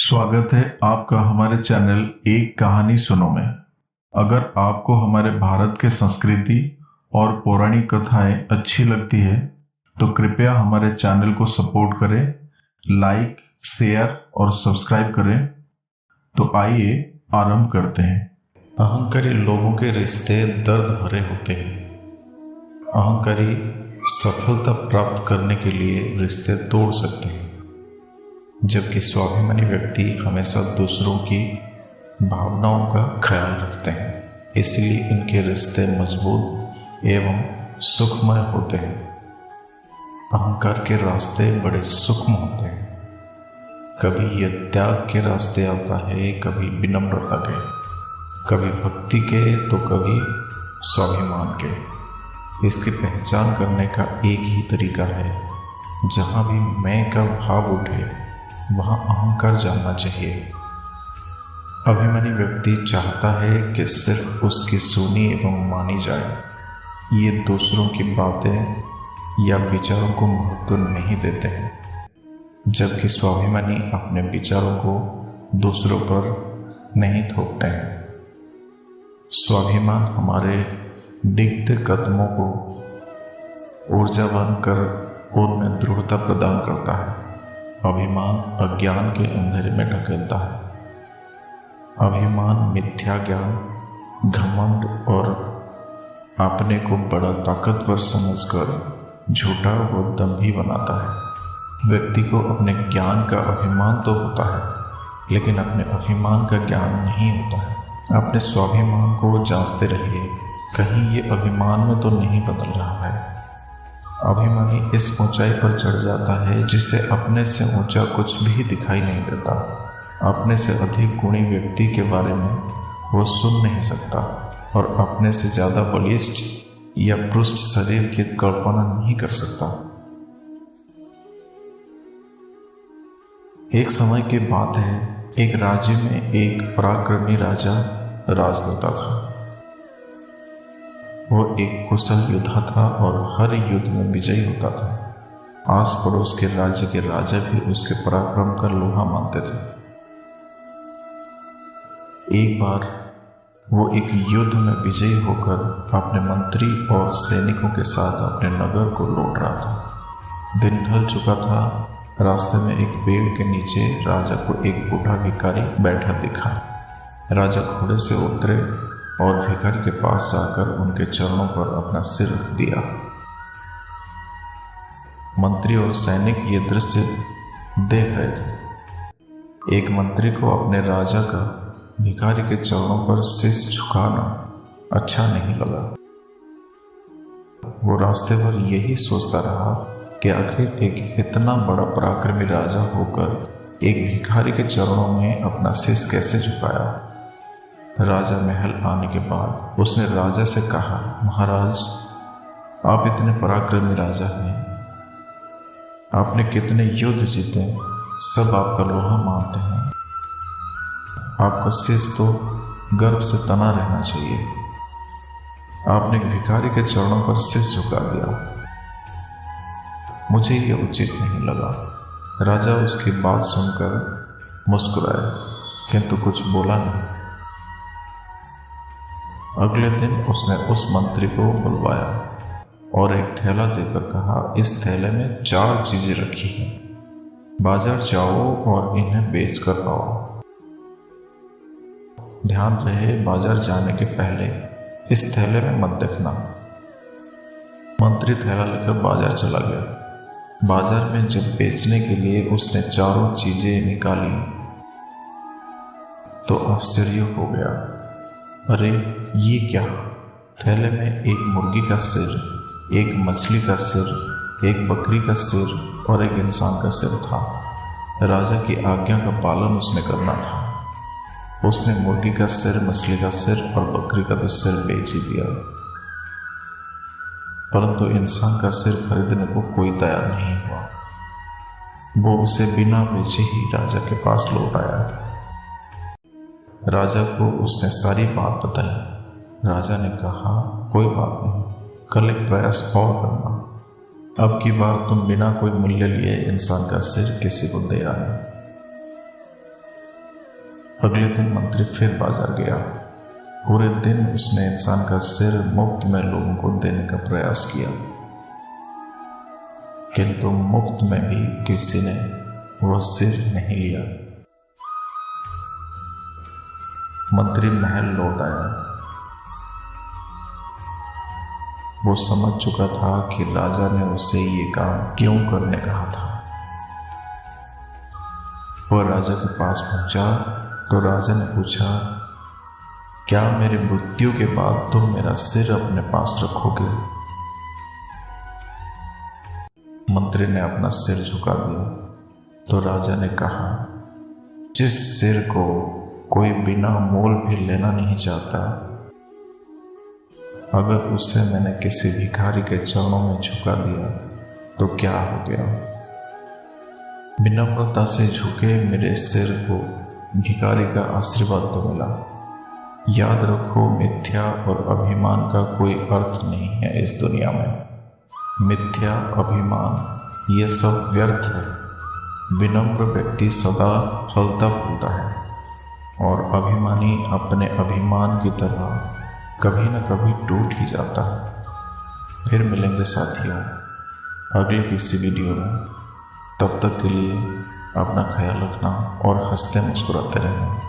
स्वागत है आपका हमारे चैनल एक कहानी सुनो में। अगर आपको हमारे भारत के संस्कृति और पौराणिक कथाएं अच्छी लगती है तो कृपया हमारे चैनल को सपोर्ट करें, लाइक, शेयर और सब्सक्राइब करें। तो आइए आरंभ करते हैं। अहंकारी लोगों के रिश्ते दर्द भरे होते हैं। अहंकारी सफलता प्राप्त करने के लिए रिश्ते तोड़ सकते हैं, जबकि स्वाभिमानी व्यक्ति हमेशा दूसरों की भावनाओं का ख्याल रखते हैं। इसलिए इनके रिश्ते मजबूत एवं सुखमय होते हैं। अहंकार के रास्ते बड़े सूक्ष्म होते हैं। कभी यह त्याग के रास्ते आता है, कभी विनम्रता के, कभी भक्ति के तो कभी स्वाभिमान के। इसकी पहचान करने का एक ही तरीका है, जहाँ भी मैं का भाव उठे वहाँ अहंकार जानना चाहिए। अभिमानी व्यक्ति चाहता है कि सिर्फ उसकी सुनी एवं मानी जाए। ये दूसरों की बातें या विचारों को महत्व नहीं देते हैं, जबकि स्वाभिमानी अपने विचारों को दूसरों पर नहीं थोपते हैं। स्वाभिमान हमारे डिगते कदमों को ऊर्जावान कर उनमें दृढ़ता प्रदान करता है। अभिमान अज्ञान के अंधेरे में ढकेलता है। अभिमान मिथ्या ज्ञान, घमंड और अपने को बड़ा ताकतवर समझकर झूठा व दंभी बनाता है। व्यक्ति को अपने ज्ञान का अभिमान तो होता है, लेकिन अपने अभिमान का ज्ञान नहीं होता है। अपने स्वाभिमान को जांचते रहिए, कहीं ये अभिमान में तो नहीं बदल रहा है। अभिमानी इस ऊंचाई पर चढ़ जाता है जिसे अपने से ऊंचा कुछ भी दिखाई नहीं देता। अपने से अधिक गुणी व्यक्ति के बारे में वो सुन नहीं सकता और अपने से ज़्यादा बलिष्ठ या पुष्ट शरीर की कल्पना नहीं कर सकता। एक समय की बात है, एक राज्य में एक पराक्रमी राजा राज करता था। वो एक कुशल योद्धा था और हर युद्ध में विजयी होता था। आस पड़ोस के राज्य के राजा भी उसके पराक्रम का लोहा मानते थे। एक बार वो एक युद्ध में विजयी होकर अपने मंत्री और सैनिकों के साथ अपने नगर को लौट रहा था। दिन ढल चुका था। रास्ते में एक पेड़ के नीचे राजा को एक बूढ़ा भिखारी बैठा दिखा। राजा घोड़े से उतरे और भिखारी के पास जाकर उनके चरणों पर अपना सिर रख दिया। मंत्री और सैनिक ये दृश्य देख रहे थे। एक मंत्री को अपने राजा का भिखारी के चरणों पर शीश झुकाना अच्छा नहीं लगा। वो रास्ते भर यही सोचता रहा कि आखिर एक इतना बड़ा पराक्रमी राजा होकर एक भिखारी के चरणों में अपना शीश कैसे झुकाया। राजा महल आने के बाद उसने राजा से कहा, महाराज, आप इतने पराक्रमी राजा हैं, आपने कितने युद्ध जीते, सब आपका लोहा मानते हैं, आपका शीश तो गर्व से तना रहना चाहिए। आपने एक भिखारी के चरणों पर शीश झुका दिया। मुझे यह उचित नहीं लगा। राजा उसकी बात सुनकर मुस्कुराए, किंतु कुछ बोला नहीं। अगले दिन उसने उस मंत्री को बुलवाया और एक थैला देकर कहा, इस थैले में 4 चीजें रखी हैं, बाजार जाओ और इन्हें बेच कर आओ। ध्यान रहे, बाजार जाने के पहले इस थैले में मत देखना। मंत्री थैला लेकर बाजार चला गया। बाजार में जब बेचने के लिए उसने 4 चीजें निकाली तो आश्चर्य हो गया। अरे ये क्या? थैले में एक मुर्गी का सिर, एक मछली का सिर, एक बकरी का सिर और एक इंसान का सिर था। राजा की आज्ञा का पालन उसने करना था। उसने मुर्गी का सिर, मछली का सिर और बकरी का तो सिर बेच ही दिया, परंतु इंसान का सिर खरीदने को कोई तैयार नहीं हुआ। वो उसे बिना बेचे ही राजा के पास लौट आया। राजा को उसने सारी बात बताई। राजा ने कहा, कोई बात नहीं, कल एक प्रयास और करना। अब की बार तुम बिना कोई मूल्य लिए इंसान का सिर किसी को दे आना। अगले दिन मंत्री फिर बाजार गया। पूरे दिन उसने इंसान का सिर मुफ्त में लोगों को देने का प्रयास किया, किंतु मुफ्त में भी किसी ने वह सिर नहीं लिया। मंत्री महल लौट आया। वो समझ चुका था कि राजा ने उसे ये काम क्यों करने कहा था। वह राजा के पास पहुंचा तो राजा ने पूछा, क्या मेरी मृत्यु के बाद तुम मेरा सिर अपने पास रखोगे? मंत्री ने अपना सिर झुका दिया तो राजा ने कहा, जिस सिर को कोई बिना मोल भी लेना नहीं चाहता, अगर उसे मैंने किसी भिखारी के चरणों में झुका दिया तो क्या हो गया? विनम्रता से झुके मेरे सिर को भिखारी का आशीर्वाद तो मिला। याद रखो, मिथ्या और अभिमान का कोई अर्थ नहीं है इस दुनिया में। मिथ्या, अभिमान, ये सब व्यर्थ है। विनम्र व्यक्ति सदा फलता फूलता है और अभिमानी अपने अभिमान की तरह कभी न कभी टूट ही जाता है। फिर मिलेंगे साथियों अगले किसी वीडियो में। तब तक के लिए अपना ख्याल रखना और हंसते मुस्कुराते रहना।